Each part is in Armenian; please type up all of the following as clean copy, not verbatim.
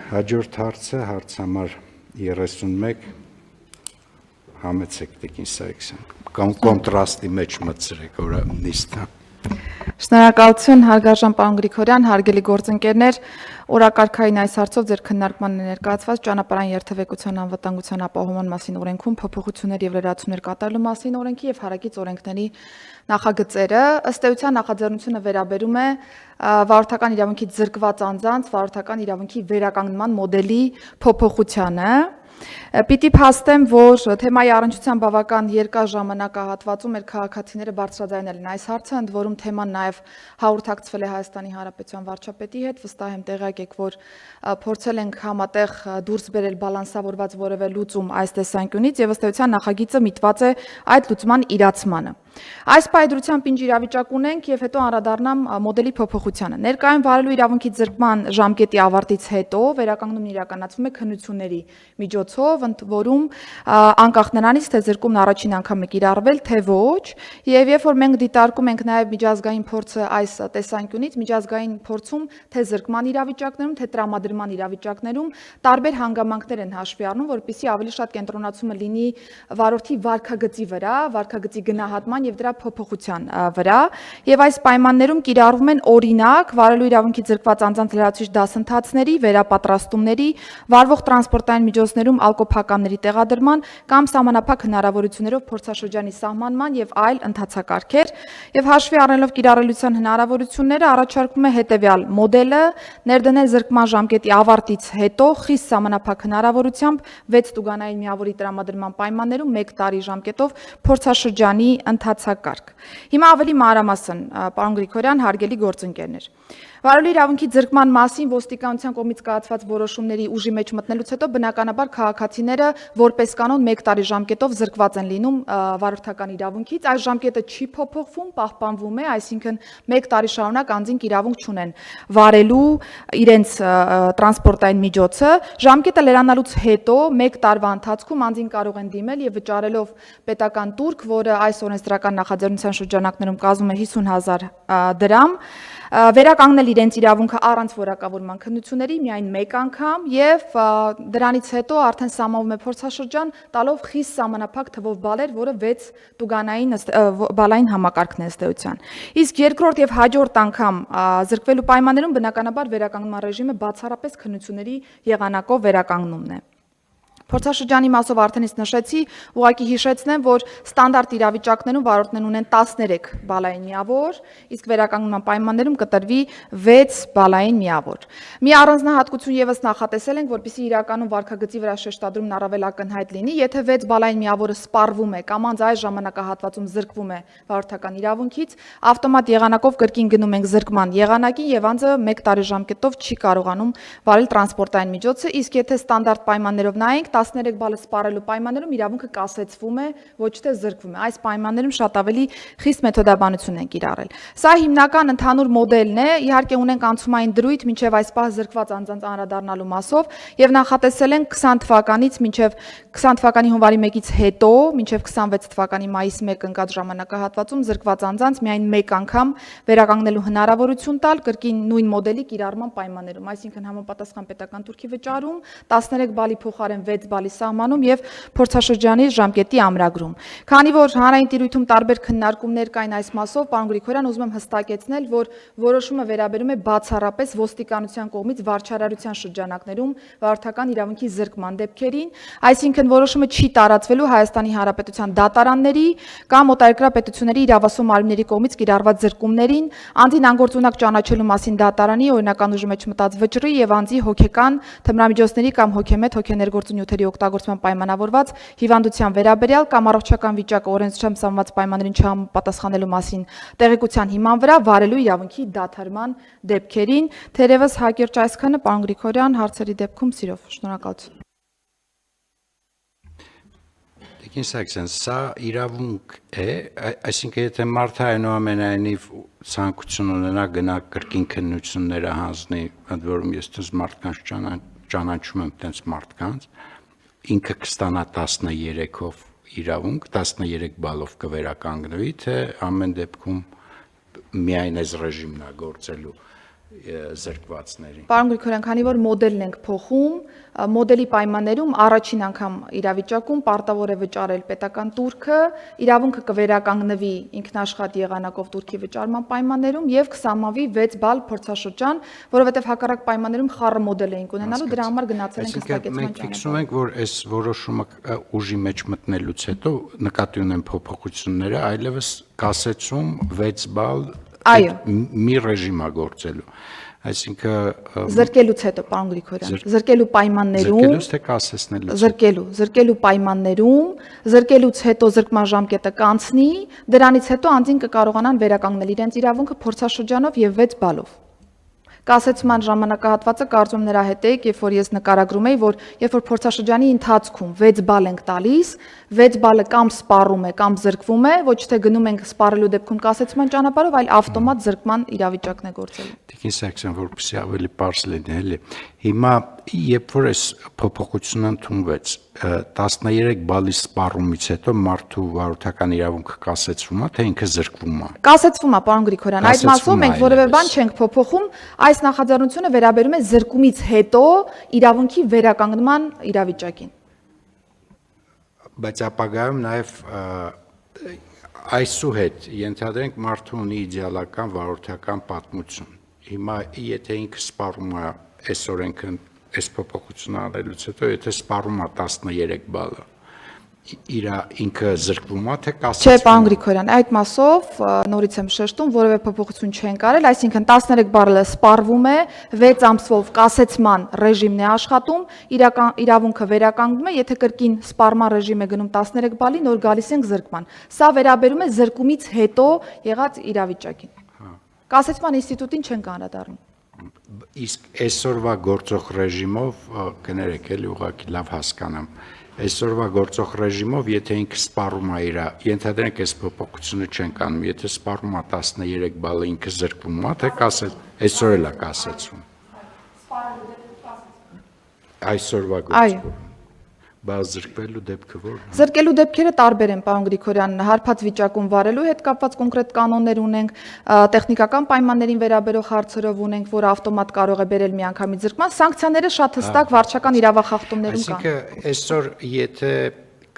Հաջորդ հարցը հարցամար 31 համեցեք Տիկին Սարգսյան, կոնտրաստի մեջ մտցրեք որ նիստը։ Շնորհակալություն հարգարժան պարոն Գրիգորյան, հարգելի գործընկերներ, օրակարգային այս հարցով ձեր քննարկման ներկայացված ճանապարհային երթևեկության անվտանգության ապահովման մասին օրենքում փոփոխություններ եւ լրացումներ կատարելու մասին օրենքի եւ հարակից օրենքների նախագծերը ըստ էության նախաձեռնությունը վերաբերում է վարորդական իրավունքից զրկված անձանց վարորդական իրավունքի վերականգնման մոդելի փոփոխությանը։ Պիտի փաստեմ, որ թեմայի առնչությամբ բավական երկար ժամանակահատվածում մեր քաղաքացիները բարձրաձայնել են այս հարցը, ընդ որում թեման նաև հաղորդակցվել է Հայաստանի Հանրապետության վարչապետի հետ, վստահ եմ տեղյակ եք, որ փորձել ենք համատեղ դուրս բերել բալանսավորված որևէ լուծում այս տեսանկյունից եւ ըստ էության նախագիծը միտված է այդ լուծման իրացմանը։ Այս պայծրությամբ ինչ իրավիճակ ունենք եւ հետո անդրադառնամ մոդելի փոփոխությանը։ Ներկայում վարելու իրավունքի զրկման ժամկետի ավարտից հետո վերականգնումն իրականացվում է քննությունների միջոցով, ընդ որում անկախ նրանից թե զրկումն առաջին անգամ է կիրառվել, թե ոչ, եւ երբ որ մենք դիտարկում ենք նաեւ միջազգային փորձը այս տեսանկյունից, միջազգային փորձում թե զրկման իրավիճակներում, թե տրամադրման իրավիճակներում տարբեր հանգամանքներ են հաշվի առնում, որպեսզի ավելի շատ կենտրոնացումը լինի վարորդի վարքագծի վրա, վարքագծի գնահատման եւ դրա փոփոխության վրա, եւ այս պայմաններում կիրառվում են օրինակ վարելու իրավունքի զրկված անձանց լրացուցիչ դասընթացների, վերապատրաստումների, վարվող տրանսպորտային միջոցներում ալկոփականների տեղադրման կամ սահմանափակ հնարավորություններով փորձաշրջանի սահմանման եւ այլ ընթացակարգեր, եւ հաշվի առնելով կիրառելիության հնարավորությունները առաջարկվում է հետեւյալ մոդելը ներդնել զրկման ժամկետի ավարտից հետո խիստ սահմանափակ հնարավորությամբ 6 տուգանային միավորի տրամադրման պայմաններում 1 տարի ժամկետով փորձաշրջանի ընթացակարգ։ Հիմա ավելի մանրամասն, պարոն Գրիգորյան, հարգելի գործընկերներ։ Վարելու իրավունքի զրկման մասին ոստիկանության կողմից կայացված որոշումների ուժի մեջ մտնելուց հետո բնականաբար քաղաքացիները որպես կանոն 1 տարի ժամկետով զրկված են լինում վարորդական իրավունքից, այս ժամկետը չի փոփոխվում, պահպանվում է, այսինքն 1 տարի շարունակ անձինք իրավունք չունեն վարելու իրենց տրանսպորտային միջոցը, ժամկետը լրանալուց հետո 1 տարվա ընթացքում անձին կարող են դիմել եւ վճարելով պետական տուրք, որը այս օրենսդրական նախաձեռնության շրջանակներում կազմում է 50,000 դրամ, վերականգնել իրենց իրավունքը առանց որակավորման քննությունների միայն 1 անգամ եւ դրանից հետո արդեն սահմանվում է փորձաշրջան տալով խիստ սահմանափակ թվով բալեր, որը 6 տուգանային բալային համակարգն է ըստ էության։ Իսկ երկրորդ եւ հաջորդ անգամ զրկվելու պայմաններում բնականաբար վերականգնման ռեժիմը բացառապես քննությունների եղանակով վերականգնումն է։ Փորձաշրջանի մասով արդեն իսկ նշեցի, ուղղակի հիշեցնեմ, որ ստանդարտ իրավիճակներում վարորդներն ունեն 13 բալային միավոր, իսկ վերականգնման պայմաններում կտրվի 6 բալային միավոր։ Մի առանձնահատկություն եւս նախատեսել ենք, որպեսզի իրականում վարքագծի վրա շեշտադրումն առավել ակնհայտ լինի, եթե 6 բալային միավորը սպառվում է կամ անձ այս ժամանակահատվածում զրկվում է վարորդական իրավունքից, ավտոմատ եղանակով կրկին գնում ենք զրկման եղանակին եւ անձը 1 տարի ժամկետով չի կարողանում վարել տրանսպորտային միջոցը, իսկ եթե ստանդարտ պայմաններով նայենք 13 բալը սպառելու պայմաններում իրավունքը կասեցվում է, ոչ թե զրկվում է։ Այս պայմաններում շատ ավելի խիստ մեթոդաբանություն են կիրառել։ Սա հիմնական ընդհանուր մոդելն է, իհարկե ունենք անցումային դրույթ մինչև այս պահ զրկված անձանց անդրադառնալու մասով եւ նախատեսել են 20 թվականից մինչև 20 թվականի հունվարի 1-ից հետո մինչև 26 թվականի մայիսի 1 ընկած ժամանակահատվածում զրկված անձանց միայն 1 անգամ վերականգնելու հնարավորություն տալ կրկին նույն մոդելի կիրառման պայմաններում, այսինքն համապատասխան պետական տուրքի վճարում, 13 բալի փոխարեն 6 բալի սահմանում եւ փորձաշրջանի ժամկետի ամրագրում։ Քանի որ հանրային տիրույթում տարբեր քննարկումներ կային այս մասով, պարոն Գրիգորյան, ուզում եմ հստակեցնել, որ որոշումը վերաբերում է բացառապես ոստիկանության կողմից վարչարարության շրջանակներում վարորդական իրավունքի զրկման դեպքերին, այսինքն որոշումը չի տարածվելու Հայաստանի Հանրապետության դատարանների կամ օտարերկրապետությունների իրավասու մարմինների կողմից կիրառված զրկումներին, անձին անգործունակ ճանաչելու մասին դատարանի օրինական ուժի մեջ մտած վճռի եւ անձի հոգեկան թմրամիջոցների կամ հոգեմետ հոգեներգործուն նյութերի օգտագործման պայմանավորված հիվանդության վերաբերյալ կամ առողջական վիճակը օրենսդրությամբ սահմանված պայմաններին չհամապատասխանելու մասին տեղեկության հիման վրա վարելու իրավունքի դադարման դեպքերին, թերևս հակիրճ այսքանը, պարոն Գրիգորյան, հարցերի դեպքում սիրով, շնորհակալություն։ Տիկին Սարգսյան, սա իրավունք է, այսինքն եթե մարդը այնուամենայնիվ ցանկություն ունենա գնա կրկին քննությունները հանձնի, ընդ որում ես դες մարդկանց ճանաչում եմ տենց մարդկանց, ինքը կստանա 13-ով իրավունք, 13 բալով կվերականգնվի, թե ամեն դեպքում միայն այս ռեժիմն է գործելու։ զրկվածներին։ Պարոն Գրիգորյան, քանի որ մոդելն ենք փոխում, մոդելի պայմաններում առաջին անգամ իրավիճակում պարտավոր է վճարել պետական տուրքը, իրավունքը կվերականգնվի ինքնաշխատ եղանակով տուրքի վճարման պայմաններում եւ կսահմանվի 6 բալ փորձաշրջան, որովհետեւ հակառակ պայմաններում խառը մոդել էինք ունենալու, դրա համար գնացել ենք հստակեցման Մենք ֆիքսում ենք, որ այս որոշումը ուժի մեջ մտնելուց հետո նկատի ունեն փոփոխությունները, այլևս կասեցում 6 բալ մի ռեժիմ է գործելու։ Այսինքն զրկելուց հետո, պարոն Գրիգորյան, զրկելու պայմաններում զրկելուց թե կասեցնելուց զրկելու պայմաններում, զրկելուց հետո զրկման ժամկետը կանցնի, դրանից հետո անձին կկարողանան վերականգնել իրենց իրավունքը փորձաշրջանով եւ 6 բալով։ Կասեցման ժամանակահատվածը կարծում նրա հետ եք, երբ որ ես նկարագրում էի, որ երբ որ փորձաշրջանի ընթացքում 6 բալ ենք տալիս, 6 բալը կամ սպառում է, կամ զրկվում է, ոչ թե գնում ենք սպառելու դեպքում կասեցման ճանապարհով, այլ ավտոմատ զրկման իրավիճակն է գործելու։ Տիկին Սարգսյան, որպեսզի ավելի པարզ լինի, էլի։ Հիմա երբ որ այս փոփոխությունը ընդունվեց, 13 բալի սպառումից հետո մարդու վարորդական իրավունքը կասեցվում է, թե ինքը զրկվում է։ Կասեցվում է, պարոն Գրիգորյան, այդ մասով մենք որևէ բան չենք փոփոխում, այս նախաձեռնությունը վերաբերում է զրկումից հետո իրավունքի վերականգնման իրավիճակին։ Բայց ապագայում նաև այսուհետ ենթադրենք մարդու ունի իդեալական վարորդական պատմություն։ Հիմա եթե ինքը սպառում է այս օրենքը այս փոփոխությունը անելուց հետո, եթե սպառում է 13 բալը, ինքը զրկվում է թե կասեցվում է։ Չէ, պարոն Գրիգորյան, այդ մասով նորից եմ շեշտում, որևէ փոփոխություն չենք արել, այսինքն 13 բալը սպառվում է, 6 ամսով կասեցման ռեժիմն է աշխատում, իրավունքը վերականգնում է, եթե կրկին սպառման ռեժիմ է գնում 13 բալի, նոր գալիս ենք զրկման։ Սա վերաբերում է զրկումից հետո եղած իրավիճակին։ Կասեցման ինստիտուտին չենք անդրադառնում։ Իսկ այսօրվա գործող ռեժիմով կներեք էլի ուղղակի լավ հասկանամ։ Այսօրվա գործող ռեժիմով, եթե ինքը սպառում է իր, ենթադրենք այս փոփոխությունը չենք անում, եթե սպառում է 13 բալը ինքը զրկվում է, թե կասեց, այսօր էլ է կասեցվում։ Այսօրվա գործող։ Բայց զրկվելու դեպքը ո՞րն է։ Զրկելու դեպքերը տարբեր են, պարոն Գրիգորյան, հարբած վիճակում վարելու հետ կապված կոնկրետ կանոններ ունենք, տեխնիկական պայմաններին վերաբերող հարցերով ունենք, որ ավտոմատ կարող է բերել միանգամից զրկման, սանկցիաները շատ հստակ վարչական իրավախախտումներում կան։ Այսինքն այսօր եթե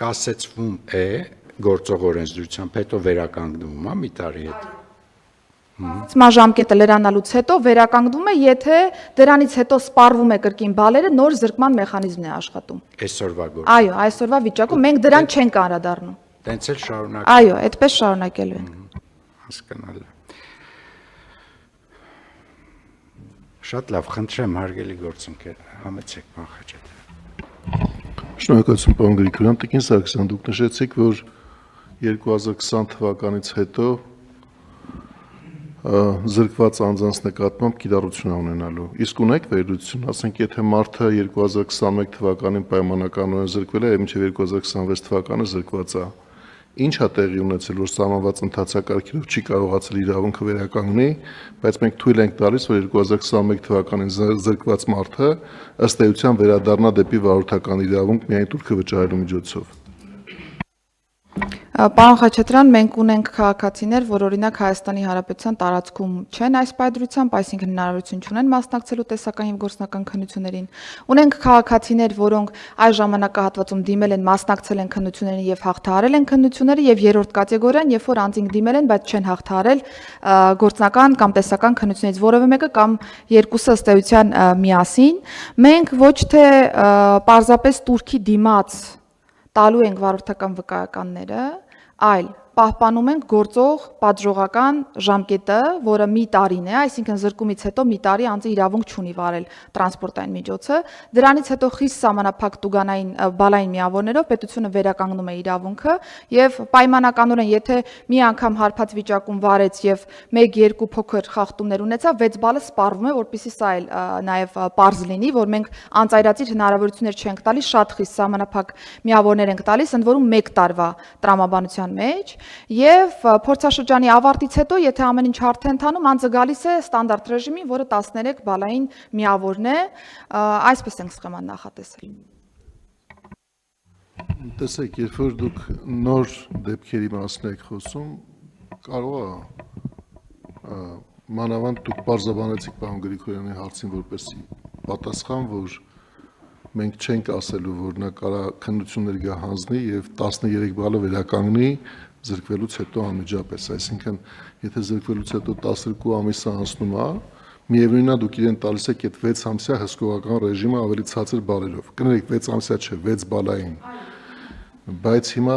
կասեցվում է գործող օրենսդրությամբ, հետո վերականգնվում է մի տարի հետո։ Սման ժամկետը լրանալուց հետո վերականգնվում է, եթե դրանից հետո սպառվում է կրկին բալերը, նոր զրկման մեխանիզմն է աշխատում։ Այսօրվա գործ։ Այո, այսօրվա վիճակում մենք դրան չենք անդրադառնում։ Տենց էլ շարունակ։ Այո, այդպես շարունակելու ենք։ Հասկանալի։ Շատ լավ, խնդրեմ հարգելի գործընկեր, համեցեք պարոն Խաչատրյան։ Շնորհակալություն, պարոն Գրիգորյան, Տիկին Սարգսյան, դուք նշեցիք, որ 2020 թվականից հետո զրկված անձանց նկատմամբ կիրառություն ունենալու։ Իսկ ունեք վերլուծություն, ասենք, եթե մարդը 2021 թվականին պայմանականորեն զրկվել է, մինչև 2026 թվականը զրկված է, ինչ է տեղի ունեցել, որ սահմանված ընթացակարգերով չի կարողացել իրավունքը վերականգնի, բայց մենք թույլ ենք տալիս, որ 2021 թվականին զրկված մարդը ըստ էության վերադառնա դեպի վարորդական իրավունք միայն տուրքը վճարելու միջոցով։ Պարոն Խաչատրյան, մենք ունենք քաղաքացիներ, որ օրինակ Հայաստանի Հանրապետության տարածքում չեն այս պայծրությամբ, այսինքն հնարավորություն չունեն մասնակցելու տեսական եւ գործնական քննություններին։ Ունենք քաղաքացիներ, որոնք այս ժամանակահատվածում դիմել են, մասնակցել են քննություններին եւ հաղթահարել են քննությունները, եւ երրորդ կատեգորիան, երբ որ անձինք դիմել են, բայց չեն հաղթահարել գործնական կամ տեսական քննություններից որևէ մեկը կամ երկուսը ըստ էության միասին։ Մենք ոչ թե պարզապես տուրքի դիմաց տալու ենք վարորդական վկայականները, այլ պահպանում ենք գործող պատժողական ժամկետը, որը մի տարին է, այսինքն զրկումից հետո մի տարի անձը իրավունք չունի վարել տրանսպորտային միջոցը, դրանից հետո խիստ սահմանափակ տուգանային բալային միավորներով պետությունը վերականգնում է իրավունքը եւ պայմանականորեն, եթե մի անգամ հարբած վիճակում վարեց եւ 1-2 փոքր խախտումներ ունեցավ, 6 բալը սպառվում է, որպեսզի սա էլ նաեւ պարզ լինի, որ մենք անծայրածիր հնարավորություններ չենք տալիս, շատ խիստ սահմանափակ միավորներ ենք տալիս, ընդ որում 1 տարվա տրամաբանության մեջ Եվ փորձաշրջանի ավարտից հետո, եթե ամեն ինչ հարթ է ընթանում, անձը գալիս է ստանդարտ ռեժիմին, որը 13 բալային միավորն է, այսպես ենք սխեման նախատեսել։ Տեսեք, երբ որ դուք նոր դեպքերի մասին եք խոսում, կարող է Մանավանդ դուք բարձրաբանեցիք պարոն Գրիգորյանի հարցին որպեսի պատասխան, որ մենք չենք ասելու, որ նա կարա քննություններ գա հանձնի եւ 13 բալը վերականգնի զրկվելուց հետո անմիջապես, այսինքն եթե զրկվելուց հետո 12 ամիսը անցնում է, միևնույնն է դուք իրեն տալիս եք այդ 6 ամսյա հսկողական ռեժիմը ավելի ցածր բալերով։ Կներեք 6 ամսյա չէ, 6 բալային։ Բայց հիմա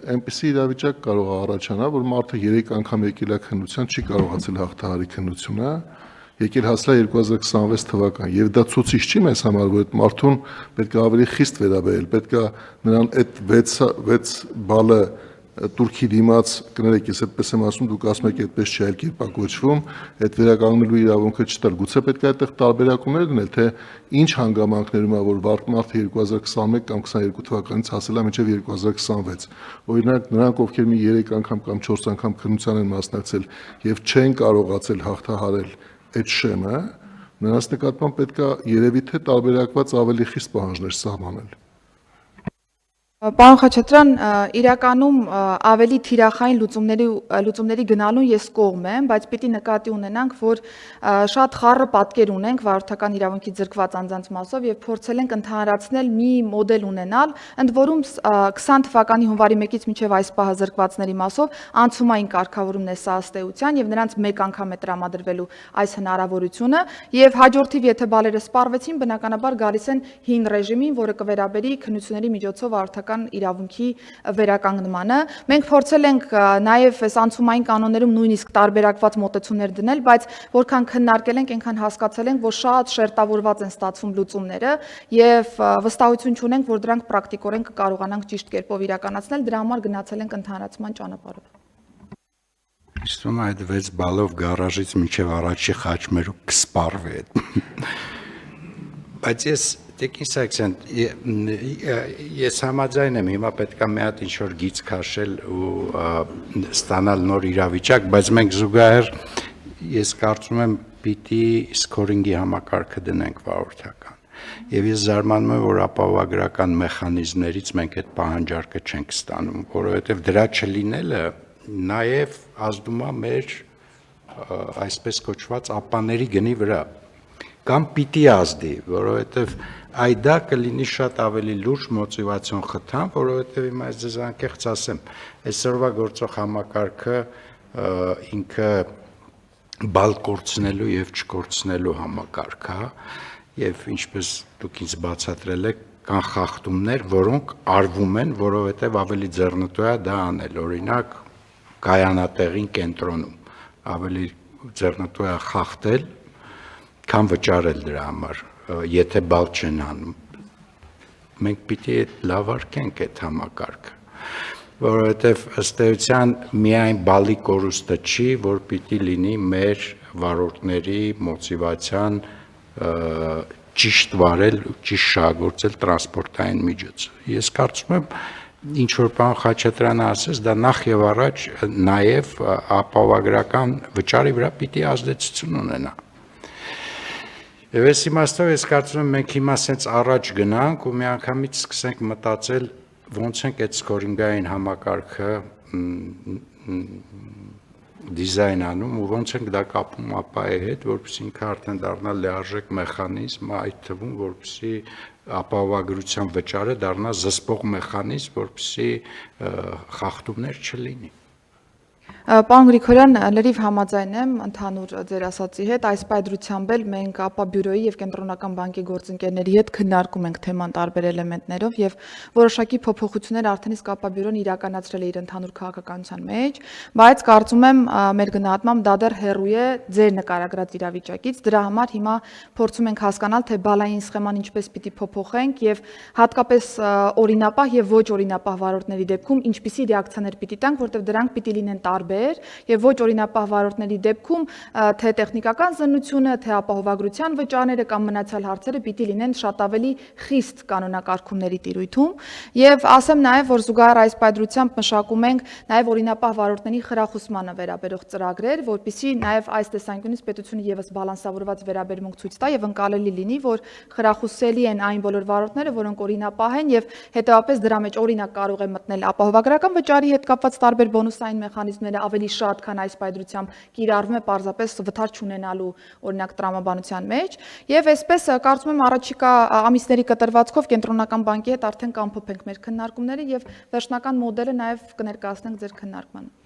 այնպեսի իրավիճակ կարող է առաջանալ, որ մարդը 3 անգամ եկել է քննության, չի կարողացել հաղթահարի քննությունը, եկել հասել 2026 թվական, եւ դա ցուցիչ չի մեզ համար, որ այդ մարդուն պետք է ավելի խիստ վերաբերել, պետք է նրան այդ 6 բալը Турքի դիմաց, կներեք, ես այդպես եմ ասում, դուք ասում եք այդպես չի, այլ կերպ է կոչվում, այդ վերականգնելու իրավունքը չտալ։ Գուցե պետք է այդտեղ տարբերակումներ դնել, թե ինչ հանգամանքներում է, որ մարդը 2021 կամ 22 թվականից հասել է մինչև 2026։ Օրինակ, նրանք, ովքեր մի 3 անգամ կամ 4 անգամ քննության են մասնակցել եւ չեն կարողացել հաղթահարել այդ շեմը, նրանց նկատմամբ պետք է երևի թե տարբերակված ավելի խիստ պահանջներ սահմանել։ Պարոն Խաչատրյան, իրականում ավելի թիրախային լուծումների գնալուն ես կողմ եմ, բայց պիտի նկատի ունենանք, որ շատ խառը պատկեր ունենք վարորդական իրավունքի զրկված անձանց մասով եւ փորձել ենք ընդհանրացնել մի մոդել ունենալ, ընդ որում 20 թվականի հունվարի 1-ից մինչեւ այս պահը զրկվածների մասով անցումային կարգավորումն է սա ըստ էության եւ նրանց մեկ անգամ է տրամադրվելու այս հնարավորությունը եւ հաջորդիվ եթե բալերը սպառվեցին, բնականաբար գալիս են հին ռեժիմին, որը կվերաբերի քննությունների միջոցով վարորդական իրավունքի վերականգնմանը։ Մենք փորձել ենք նաև այս անցումային կանոններում նույնիսկ տարբերակված մոտեցումներ դնել, բայց որքան քննարկել ենք, այնքան հասկացել ենք, որ շատ շերտավորված են ստացվում լուծումները եւ վստահություն չունենք, որ դրանք պրակտիկորեն կկարողանանք ճիշտ կերպով իրականացնել, դրա համար գնացել ենք ընդհանրացման ճանապարհով։ Իստում այդ 6 բալով գարաժից մինչև առաջի խաչմերուկ կսպառվի։ Բայց ես Տեկին Սարգսյան, ես համաձայն եմ, հիմա պետք է մի հատ ինչ-որ գիծ քաշել ու ստանալ նոր իրավիճակ, բայց մենք զուգահեռ ես կարծում եմ պիտի սկորինգի համակարգը դնենք վարորդական։ Եվ ես զարմանում եմ, որ ապահովագրական մեխանիզմներից մենք այդ պահանջարկը չենք ստանում, որովհետև դրա չլինելը նաև ազդում է մեր այսպես կոչված ապաների գնի վրա։ Կամ պիտի ազդի, որովհետև այդ կլինի շատ ավելի լուրջ մոտիվացիոն խթան, որովհետև հիմա ես ձեզ անկեղծ ասեմ, այսօրվա գործող համակարգը ինքը բալ կորցնելու եւ չկորցնելու համակարգ է, եւ ինչպես դուք ինձ բացատրել եք, կան խախտումներ, որոնք արվում են, որովհետև ավելի ձեռնտու է դա անել, օրինակ կայանատեղին կենտրոնում, ավելի ձեռնտու է խախտել, քան վճարել դրա համար, եթե բալ չեն անում։ Մենք պիտի լավարկենք այդ համակարգը, որովհետև ըստ էության միայն բալի կորուստը չի, որ պիտի լինի մեր վարորդների մոտիվացիան ճիշտ վարել, ճիշտ շահագործել տրանսպորտային միջոցը։ Ես կարծում եմ, ինչ որ պարոն Խաչատրյանը ասեց, դա նախ եւ առաջ նաեւ ապահովագրական վճարի վրա պիտի ազդեցություն ունենա։ Եվ այս իմաստով ես կարծում եմ մենք հիմա սենց առաջ գնանք ու միանգամից սկսենք մտածել ոնց ենք այդ սկորինգային համակարգը դիզայնանում ու ոնց ենք դա կապում ապայի հետ, որպեսզի ինքը արդեն դառնա լիարժեք մեխանիզմ, այդ թվում որպեսզի ապահովագրության վճարը դառնա զսպող մեխանիզմ, որպեսզի խախտումներ չլինի։ Պարոն Գրիգորյան, լրիվ համաձայն եմ ընդհանուր ձեր ասացի հետ, այս պայծրությամբ էլ մենք ԱՊԱ բյուրոյի եւ կենտրոնական բանկի գործընկերների հետ քննարկում ենք թեման տարբեր էլեմենտներով եւ որոշակի փոփոխություններ արդեն իսկ ԱՊԱ բյուրոն իրականացրել է իր ընդհանուր քաղաքականության մեջ, բայց կարծում եմ մեր գնահատմամբ դա դեռ հեռու է ձեր նկարագրած իրավիճակից, դրա համար հիմա փորձում ենք հասկանալ, թե բալային սխեման ինչպես պիտի փոփոխենք եւ հատկապես օրինապահ եւ ոչ օրինապահ վարորդների դեպքում ինչպիսի ռեակցիաներ պիտի տանք, որտեղ դրանք պիտի լինեն տարբեր եւ ոչ օրինապահ վարորդների դեպքում թե տեխնիկական զննությունը, թե ապահովագրության վճարները կամ մնացյալ հարցերը պիտի լինեն շատ ավելի խիստ կանոնակարգումների տիրույթում եւ ասեմ նաեւ որ զուգահեռ այս պայծրությամբ մշակում ենք նաեւ օրինապահ վարորդների խրախուսմանը վերաբերող ծրագրեր, որպեսզի նաեւ այս տեսանկյունից պետությունը եւս բալանսավորված վերաբերմունք ցույց տա եւ ընկալելի լինի, որ խրախուսելի են այն բոլոր վարորդները, որոնք օրինապահ են եւ հետեւաբար դրա մեջ օրինակ կարող է մտնել ապահովագրական վճարի հետ կապված տարբեր բոնուսային մեխանիզմները, ավելի շատ, քան այս պայծրությամբ կիրառվում է պարզապես վթար չունենալու օրինակ տրամաբանության մեջ, եւ այսպես կարծում եմ առաջիկա ամիսների կտրվածքով կենտրոնական բանկի հետ արդեն կամփոփենք մեր քննարկումները եւ վերջնական մոդելը նաեւ կներկայացնենք ձեր քննարկմանը։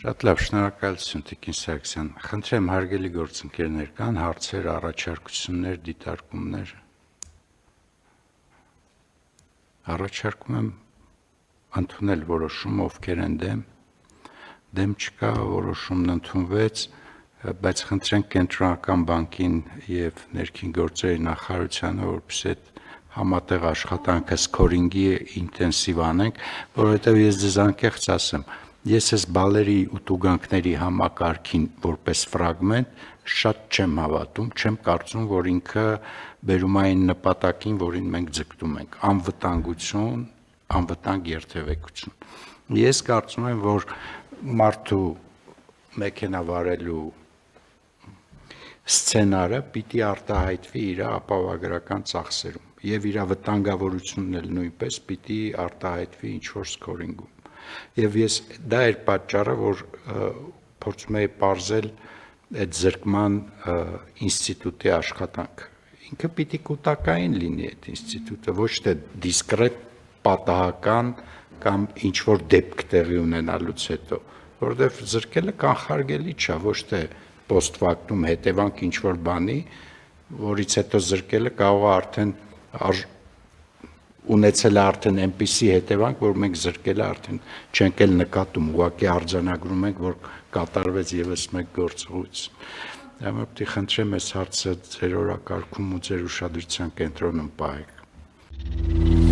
Շատ լավ, շնորհակալություն Տիկին Սարգսյան։ Խնդրեմ հարգելի գործընկերներ, կան հարցեր, առաջարկություններ, դիտարկումներ։ Առաջարկում եմ ընդունել որոշումը, ովքեր են դեմ չկա, որոշումն ընդունվեց, բայց խնդրենք կենտրոնական բանկին եւ ներքին գործերի նախարարությանը, որպեսզի այդ համատեղ աշխատանքը սկորինգի ինտենսիվ անենք, որովհետեւ ես ձեզ անկեղծ ասեմ, ես այս բալերի ու տուգանքների համակարգին որպես ֆրագմենտ շատ չեմ հավատում, չեմ կարծում, որ ինքը բերում է այն նպատակին, որին մենք ձգտում ենք, անվտանգություն, անվտանգ երթևեկություն։ Ես կարծում եմ, որ մարդու մեքենա վարելու սցենարը պիտի արտահայտվի իր ապահովագրական ծախսերում եւ իր վտանգավորությունն էլ նույնպես պիտի արտահայտվի ինչ-որ սկորինգում։ Եվ ես դա էր պատճառը, որ փորձում էի պարզել այդ զրկման ինստիտուտի աշխատանքը։ Ինքը պիտի կուտակային լինի այդ ինստիտուտը, ոչ թե դիսկրետ պատահական կամ ինչ-որ դեպք տեղի ունենալուց հետո, որովհետև զրկելը կանխարգելի չէ, ոչ թե post-factum հետևանք ինչ-որ բանի, որից հետո զրկելը կարող է արդեն ունեցել է արդեն այնպիսի հետևանք, որ մենք զրկելը արդեն չենք էլ նկատում, ուղղակի արձանագրում ենք, որ կատարվեց եւս մեկ գործողություն։ Դա պետք է խնդրեմ այս հարցը ձեր օրակարգում ու ձեր ուշադրության կենտրոնում պահեք։